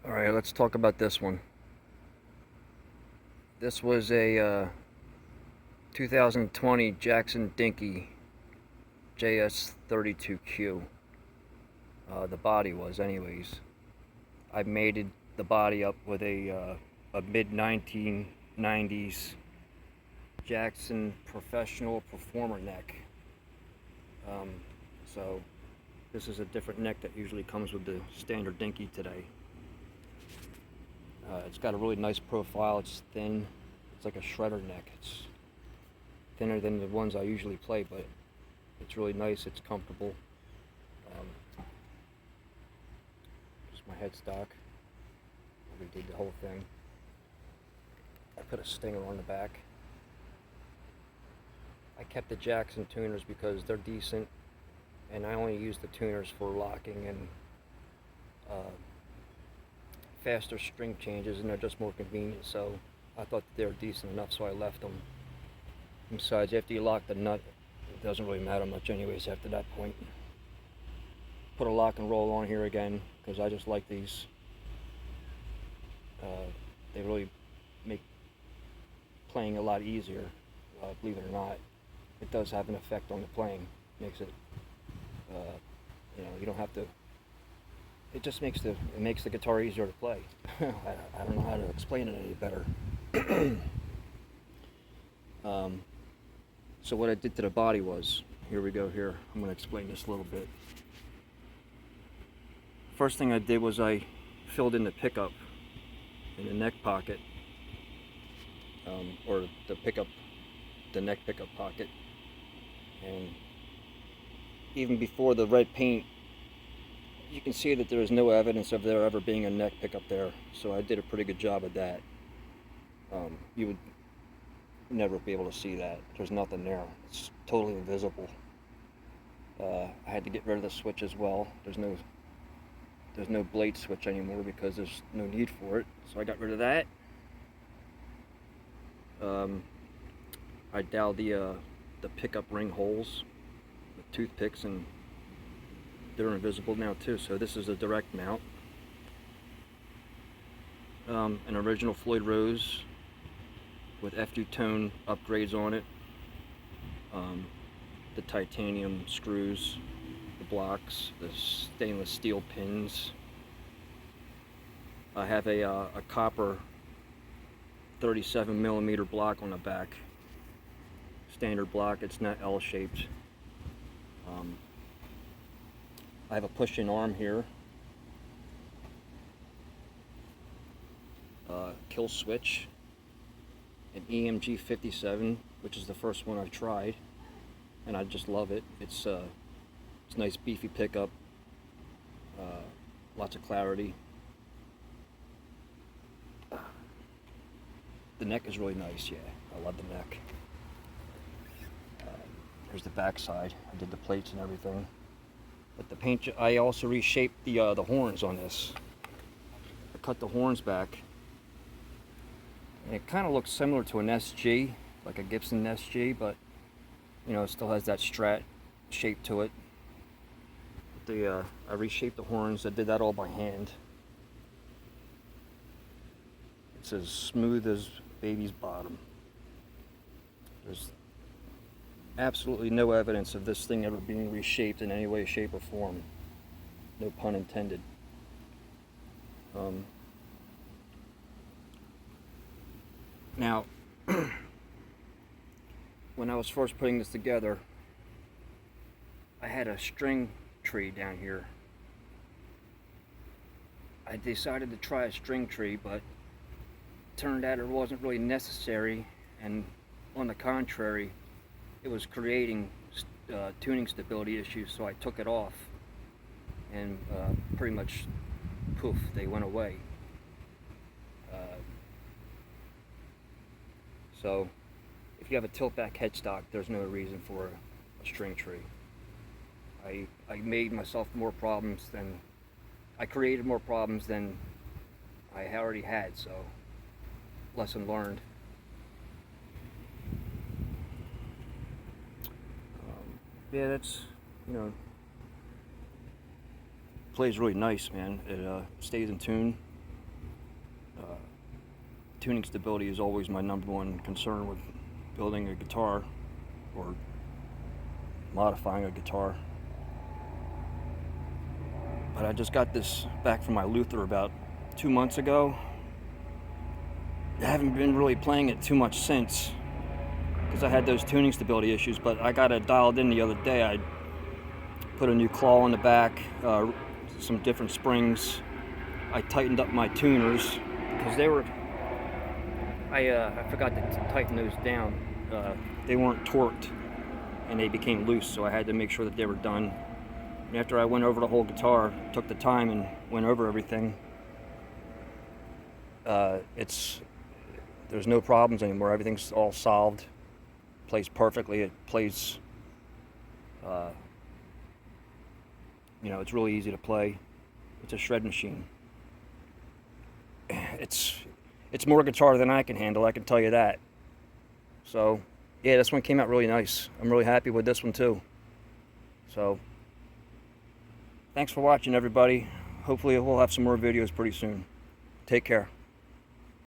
Alright, let's talk about this one. This was a 2020 Dinky JS32Q. The body was, anyways. I mated the body up with a mid-1990s Jackson Professional Performer neck. So this is a different neck that usually comes with the standard Dinky today. It's got a really nice profile. It's thin. It's like a shredder neck. It's thinner than the ones I usually play, but it's really nice. It's comfortable. Just my headstock. We did the whole thing. I put a stinger on the back. I kept the Jackson tuners because they're decent, and I only use the tuners for locking and faster string changes, and they're just more convenient, so I thought they were decent enough, so I left them. Besides, after you lock the nut, it doesn't really matter much anyways after that point. Put a lock and roll on here again because I just like these. They really make playing a lot easier, believe it or not. It does have an effect on the playing. Makes it, you don't have to. It just makes the guitar easier to play. I don't know how to explain it any better. So what I did to the body was, here we go here. I'm going to explain this a little bit. First thing I did was I filled in the pickup in the neck pocket, or the neck pickup pocket. And even before the red paint, you can see that there is no evidence of there ever being a neck pickup there, so I did a pretty good job of that. You would never be able to see that. There's nothing there. It's totally invisible. I had to get rid of the switch as well. There's no blade switch anymore because there's no need for it, so I got rid of that. I dowed the pickup ring holes with toothpicks, and they're invisible now too, so this is a direct mount. An original Floyd Rose with FU tone upgrades on it. The titanium screws, the blocks, the stainless steel pins. I have a copper 37mm block on the back. Standard block, it's not L-shaped. I have a push-in arm here, kill switch, an EMG 57, which is the first one I've tried, and I just love it. It's a nice beefy pickup, lots of clarity. The neck is really nice, yeah, I love the neck. Here's the back side. I did the plates and everything. But the paint, I also reshaped the horns on this. I cut the horns back. And it kind of looks similar to an SG, like a Gibson SG, but it still has that Strat shape to it. But I reshaped the horns. I did that all by hand. It's as smooth as baby's bottom. There's absolutely no evidence of this thing ever being reshaped in any way, shape, or form. No pun intended. Now, when I was first putting this together, I had a string tree down here. I decided to try a string tree, but turned out it wasn't really necessary, and on the contrary, it was creating tuning stability issues, so I took it off, and pretty much poof, they went away. So if you have a tilt back headstock, there's no reason for a string tree. I made myself more problems than I created more problems than I already had, so lesson learned. Yeah, that's, plays really nice, man. It stays in tune. tuning stability is always my number one concern with building a guitar or modifying a guitar. But I just got this back from my Luther about 2 months ago. I haven't been really playing it too much since, because I had those tuning stability issues, but I got it dialed in the other day. I put a new claw on the back, some different springs. I tightened up my tuners because they were, I forgot to tighten those down. They weren't torqued and they became loose, so I had to make sure that they were done. And after I went over the whole guitar, took the time and went over everything, there's no problems anymore. Everything's all solved. Plays perfectly. It plays, it's really easy to play. It's a shred machine. It's more guitar than I can handle, I can tell you that. So, yeah, this one came out really nice. I'm really happy with this one too. So, thanks for watching, everybody. Hopefully we'll have some more videos pretty soon. Take care.